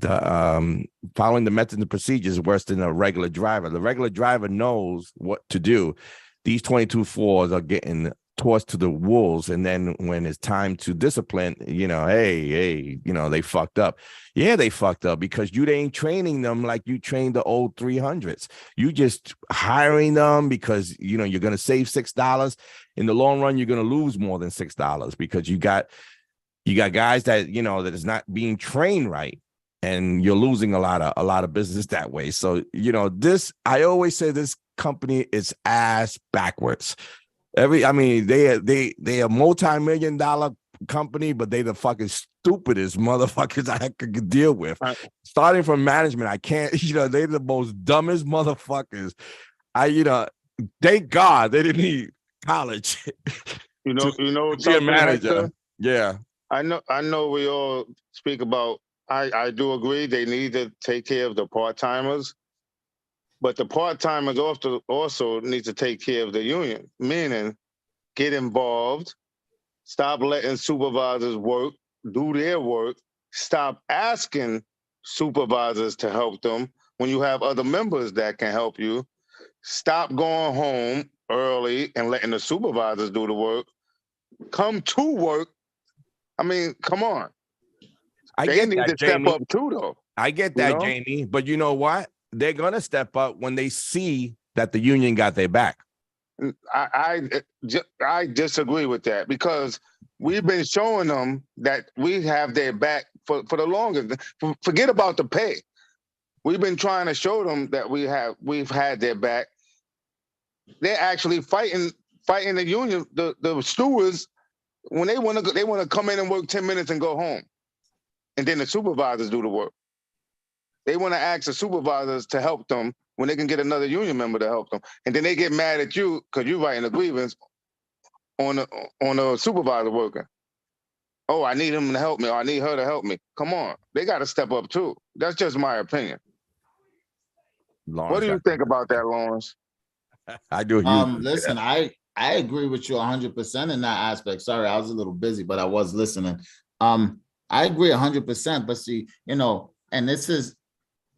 following the methods and procedures worse than a regular driver. The regular driver knows what to do. These 22-4s are getting tossed to the wolves, and then when it's time to discipline, hey, they fucked up. Yeah, they fucked up because you ain't training them like you trained the old 300s. You just hiring them because you're gonna save $6. In the long run, you're gonna lose more than $6 because you got guys that that is not being trained right, and you're losing a lot of business that way. So I always say this company is ass backwards. They a multi-million-dollar company, but they the fucking stupidest motherfuckers I could deal with. Starting from management, I can't. They're the most dumbest motherfuckers. Thank God they didn't need college. To be a manager. Yeah, I know. We all speak about. I do agree they need to take care of the part-timers. But the part-timers also need to take care of the union, meaning get involved, stop letting supervisors do their work, stop asking supervisors to help them when you have other members that can help you, stop going home early and letting the supervisors do the work, come to work. I mean, come on. They need to step up too, though. I get that, Jamie, but you know what? They're going to step up when they see that the union got their back. I disagree with that, because we've been showing them that we have their back for the longest. Forget about the pay. We've been trying to show them that we've had their back. They're actually fighting the union, the stewards, when they want to come in and work 10 minutes and go home. And then the supervisors do the work. They want to ask the supervisors to help them when they can get another union member to help them. And then they get mad at you because you're writing a grievance on a supervisor working. Oh, I need him to help me, or I need her to help me. Come on. They got to step up too. That's just my opinion. Lawrence, what do you think about that, Lawrence? I do. Listen, I agree with you 100% in that aspect. Sorry, I was a little busy, but I was listening. I agree 100%. But see, and this is,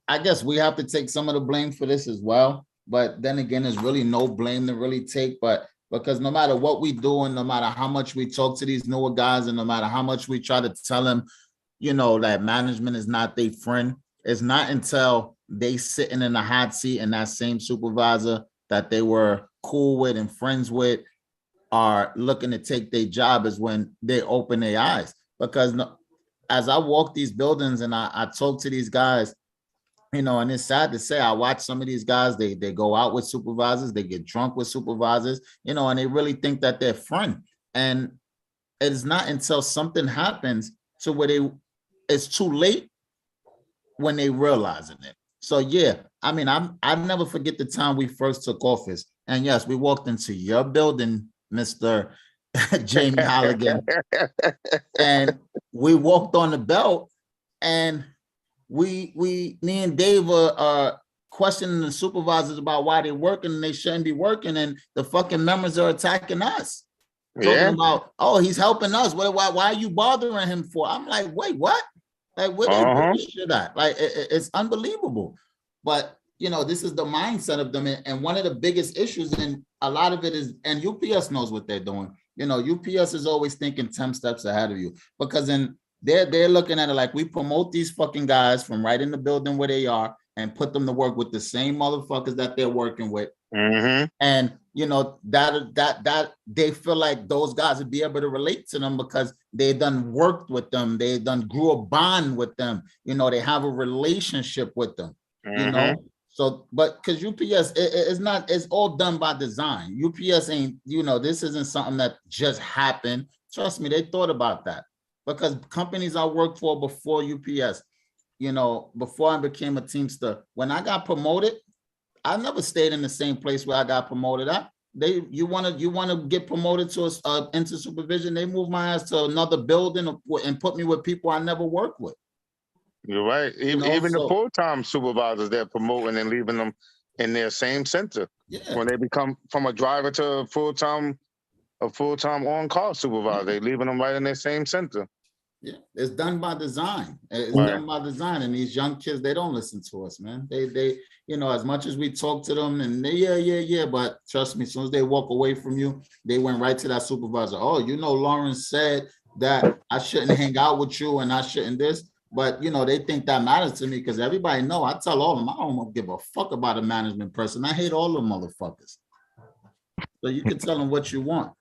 I guess we have to take some of the blame for this as well. But then again, there's really no blame to really take. But because no matter what we do, and no matter how much we talk to these newer guys, and no matter how much we try to tell them, that management is not their friend, it's not until they sitting in the hot seat and that same supervisor that they were cool with and friends with are looking to take their job is when they open their eyes. Because as I walk these buildings and I talk to these guys, and it's sad to say, I watch some of these guys, they go out with supervisors, they get drunk with supervisors, and they really think that they're friend. And it's not until something happens to where it's too late when they realizing it. So yeah, I mean, I never forget the time we first took office. And yes, we walked into your building, Mr. Jamie Halligan, and we walked on the belt, and me and Dave were questioning the supervisors about why they're working and they shouldn't be working, and the fucking members are attacking us. Talking about, oh, he's helping us. Why are you bothering him for? I'm like, wait, what? Like, where they shit at? Like, it's unbelievable. But this is the mindset of them, and one of the biggest issues, and a lot of it is, and UPS knows what they're doing. UPS is always thinking 10 steps ahead of you, because then they're looking at it like we promote these fucking guys from right in the building where they are and put them to work with the same motherfuckers that they're working with. Mm-hmm. And that they feel like those guys would be able to relate to them because they done worked with them, they done grew a bond with them, they have a relationship with them. Mm-hmm. So, but because UPS, it's all done by design. UPS ain't, this isn't something that just happened. Trust me, they thought about that, because companies I worked for before UPS, you know, before I became a Teamster, when I got promoted, I never stayed in the same place where I got promoted. You want to get promoted to into supervision, they move my ass to another building and put me with people I never worked with. You're right. Even the full-time supervisors, they're promoting and leaving them in their same center. Yeah. When they become from a driver to a full-time on-call supervisor, they're leaving them right in their same center. Yeah, it's done by design. It's Right. done by design, and these young kids, they don't listen to us, man. They, you know, as much as we talk to them, and they, yeah, but trust me, as soon as they walk away from you, they went right to that supervisor. Oh, you know, Lawrence said that I shouldn't hang out with you, and I shouldn't this. But you know, they think that matters to me because everybody know. I tell all of them, I don't give a fuck about a management person. I hate all them motherfuckers. So you can tell them what you want.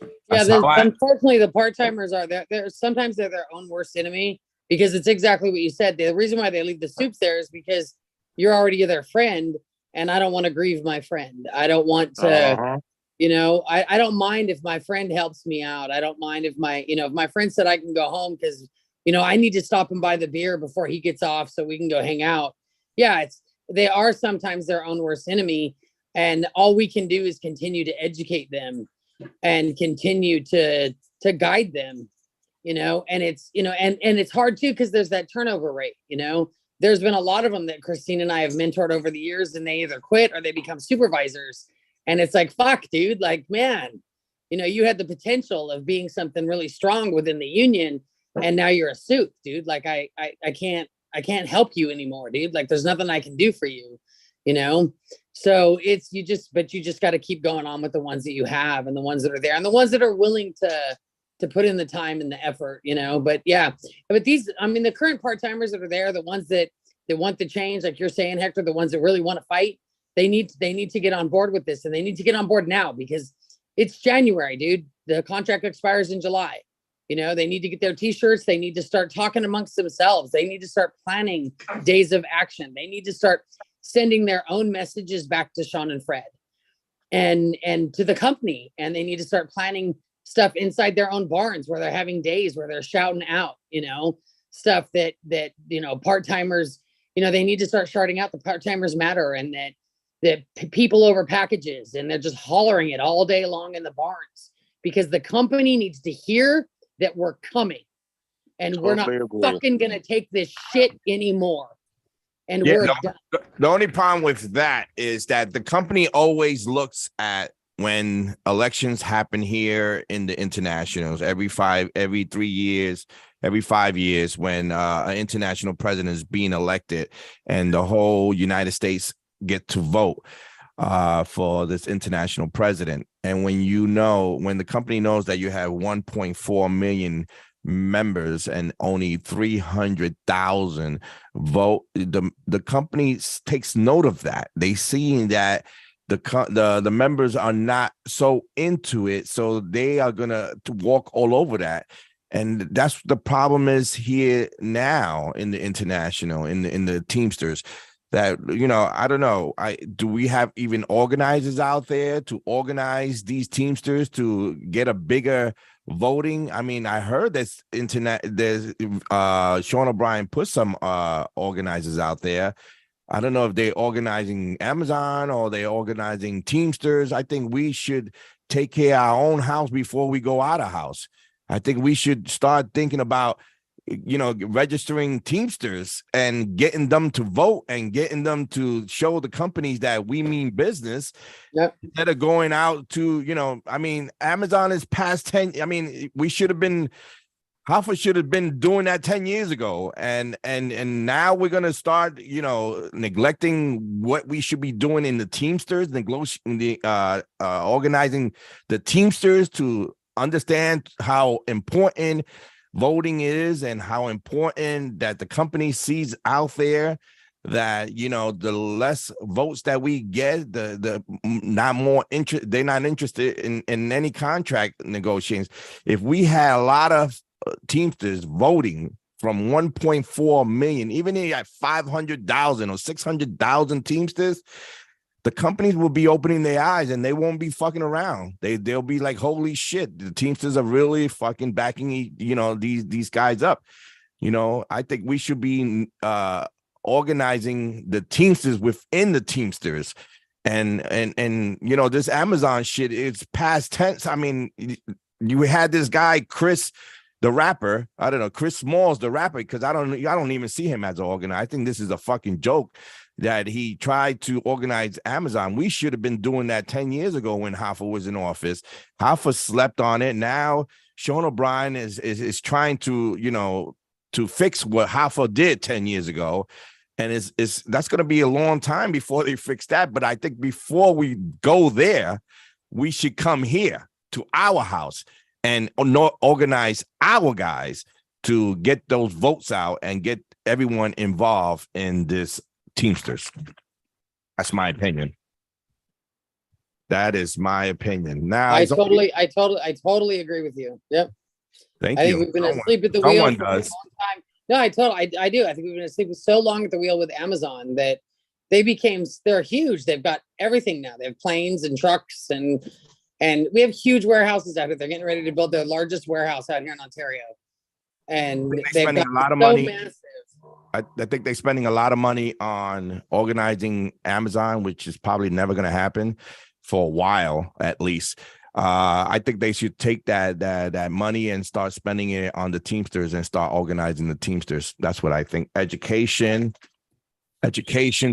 Yeah, That's how I- unfortunately, the part-timers are they're sometimes they're their own worst enemy because it's exactly what you said. The reason why they leave the soups there is because you're already their friend, and I don't want to grieve my friend. I don't want to, you know, I don't mind if my friend helps me out. I don't mind if if my friend said I can go home because, you know, I need to stop and buy the beer before he gets off so we can go hang out. Yeah, they are sometimes their own worst enemy, and all we can do is continue to educate them and continue to guide them, you know, and it's, you know, and it's hard too, because there's that turnover rate, you know, there's been a lot of them that Christine and I have mentored over the years, and they either quit or they become supervisors. And it's like, fuck, dude, like, man, you know, you had the potential of being something really strong within the union, and now you're a suit, dude. Like, I can't help you anymore, dude. Like, there's nothing I can do for you, you know? So you just got to keep going on with the ones that you have and the ones that are there and the ones that are willing to put in the time and the effort, you know. But yeah, but these, I mean, the current part-timers that are there, the ones that want the change, like you're saying, Hector, the ones that really want to fight, they need to get on board with this, and they need to get on board now because it's January, dude. The contract expires in July. You know, they need to get their t-shirts. They need to start talking amongst themselves. They need to start planning days of action. They need to start sending their own messages back to Sean and Fred and to the company. And they need to start planning stuff inside their own barns where they're having days where they're shouting out, you know, stuff that, you know, part-timers, you know, they need to start shouting out the part-timers matter, and that people over packages, and they're just hollering it all day long in the barns because the company needs to hear that we're coming and we're not fucking gonna take this shit anymore. And we're done. The only problem with that is that the company always looks at when elections happen here in the internationals every 3 years, every 5 years, when an international president is being elected and the whole United States get to vote for this international president. And when the company knows that you have 1.4 million members and only 300,000 vote, the company takes note of that. They see that the members are not so into it, so they are gonna walk all over that. And that's the problem is here now in the international, in the Teamsters, that, you know, I don't know. Do we have even organizers out there to organize these Teamsters to get a bigger voting? I mean, I heard there's Sean O'Brien put some organizers out there. I don't know if they're organizing Amazon or they're organizing Teamsters. I think we should take care of our own house before we go out of house. I think we should start thinking about, you know, registering Teamsters and getting them to vote and getting them to show the companies that we mean business. Yep. Instead of going out to, you know, I mean, Amazon is past 10. I mean, we should have been, Hoffa should have been doing that 10 years ago. And now we're going to start, you know, neglecting what we should be doing in the Teamsters, organizing the Teamsters to understand how important voting is and how important that the company sees out there, that, you know, the less votes that we get, the not more interest, they're not interested in any contract negotiations. If we had a lot of Teamsters voting from 1.4 million, even if you had 500,000 or 600,000 Teamsters, the companies will be opening their eyes and they won't be fucking around. They'll be like, holy shit, the Teamsters are really fucking backing, you know, these guys up. You know, I think we should be organizing the Teamsters within the Teamsters. And you know, this Amazon shit is past tense. I mean, you had this guy, Chris, the rapper. I don't know, Chris Smalls, the rapper, because I don't even see him as an organizer. I think this is a fucking joke that he tried to organize Amazon. We should have been doing that 10 years ago when Hoffa was in office. Hoffa slept on it. Now Sean O'Brien is trying to, you know, to fix what Hoffa did 10 years ago. And that's going to be a long time before they fix that. But I think before we go there, we should come here to our house and organize our guys to get those votes out and get everyone involved in this Teamsters. That's my opinion. That is my opinion. Now I totally agree with you. Yep. Thank I you. think we've been asleep at the wheel Someone for a long does. time. No, I do. I think we've been asleep so long at the wheel with Amazon that they're huge. They've got everything now. They have planes and trucks and we have huge warehouses out here. They're getting ready to build their largest warehouse out here in Ontario. And They're they've spending got a lot of so money. massive. I think they're spending a lot of money on organizing Amazon, which is probably never going to happen for a while, at least. I think they should take that money and start spending it on the Teamsters and start organizing the Teamsters. That's what I think. Education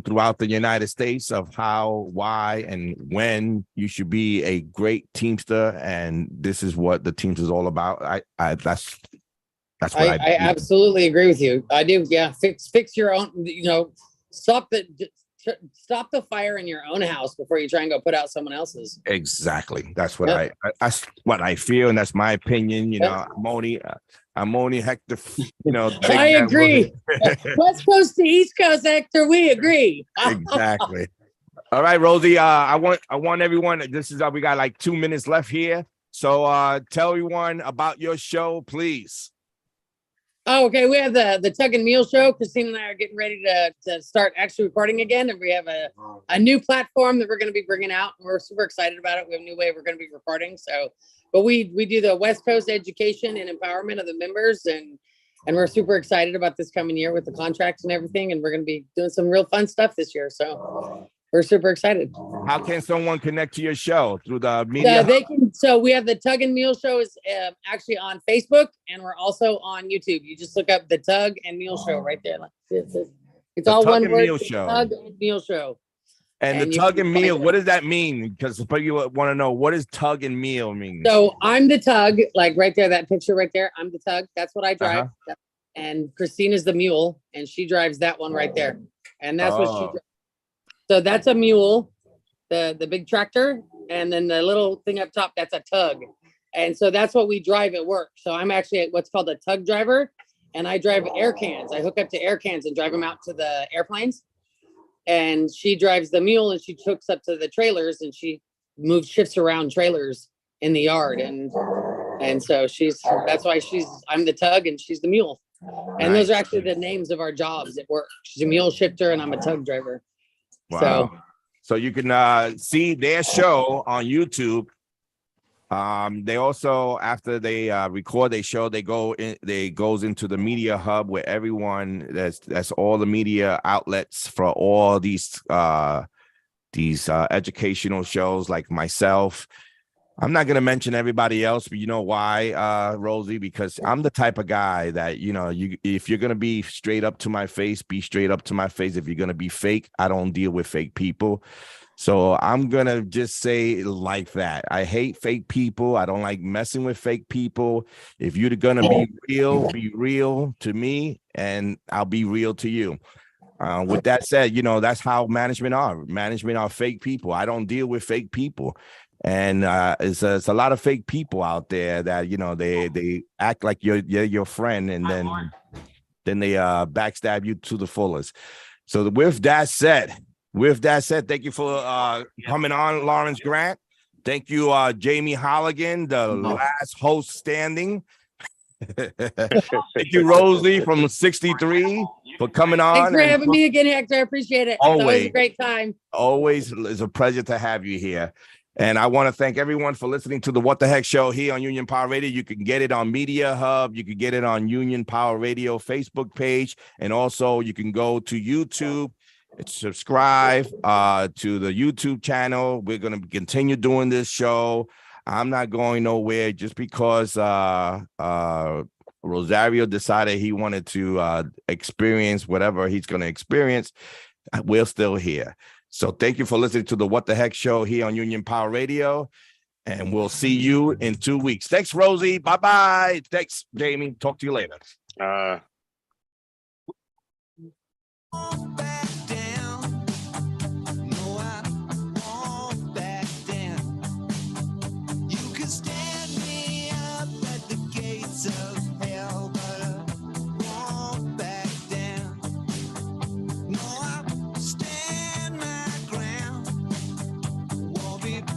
throughout the United States of how, why, and when you should be a great Teamster, and this is what the Teamsters is all about. That's what I absolutely agree with you. I do. Yeah. Fix your own, you know, stop the fire in your own house before you try and go put out someone else's. Exactly. That's what Yeah. that's what I feel, and that's my opinion. You know, I'm only Hector. You know, I agree. West Coast to East Coast, Hector. We agree. Exactly. All right, Rosie. I want everyone. This is we got like 2 minutes left here. So tell everyone about your show, please. Oh, okay. We have the Tug and Meal show. Christine and I are getting ready to start actually recording again, and we have a new platform that we're going to be bringing out. We're super excited about it. We have a new way we're going to be recording. So, but we do the West Coast education and empowerment of the members, and we're super excited about this coming year with the contracts and everything. And we're going to be doing some real fun stuff this year. So we're super excited. How can someone connect to your show? Through the Yeah, media? they can. So we have the Tug and Meal show is actually on Facebook, and we're also on YouTube. You just look up the Tug and Meal show right there. It's The all Tug one and word. Meal the show. Tug and Meal show. And the and you Tug can and find Meal, it. what does that mean? Because you want to know, what does Tug and Meal mean? So I'm the Tug, like right there, that picture right there. I'm the Tug. That's what I drive. Uh-huh. And Christina's the mule, and she drives that one right there. And that's what she Oh. drives. So that's a mule, the big tractor, and then the little thing up top, that's a tug. And so that's what we drive at work. So I'm actually what's called a tug driver, and I drive air cans. I hook up to air cans and drive them out to the airplanes. And she drives the mule, and she hooks up to the trailers, and she shifts around trailers in the yard. And so that's why I'm the tug and she's the mule. And those are actually the names of our jobs at work. She's a mule shifter and I'm a tug driver. Wow. So you can see their show on YouTube. They also, after they record their show, they goes into the media hub where everyone that's all the media outlets for all these educational shows, like myself. I'm not going to mention everybody else, but you know why, Rosie? Because I'm the type of guy that, you know, if you're going to be straight up to my face, be straight up to my face. If you're going to be fake, I don't deal with fake people. So I'm going to just say it like that. I hate fake people. I don't like messing with fake people. If you're going to be real to me, and I'll be real to you. With that said, you know, that's how management are. Management are fake people. I don't deal with fake people. And it's a lot of fake people out there that, you know, they act like you're your friend, and then they backstab you to the fullest. So with that said, thank you for coming on, Lawrence Grant. Thank you, Jamie Holligan, the last host standing. Thank you, Rosie from 63, for coming on. Thanks for having me again, Hector. I appreciate it. It's always a great time. Always is a pleasure to have you here. And I want to thank everyone for listening to the What the Heck Show here on Union Power Radio. You can get it on Media Hub. You can get it on Union Power Radio Facebook page. And also you can go to YouTube and subscribe to the YouTube channel. We're going to continue doing this show. I'm not going nowhere just because Rosario decided he wanted to experience whatever he's going to experience. We're still here. So thank you for listening to the What the Heck Show here on Union Power Radio. And we'll see you in 2 weeks. Thanks, Rosie. Bye-bye. Thanks, Jamie. Talk to you later.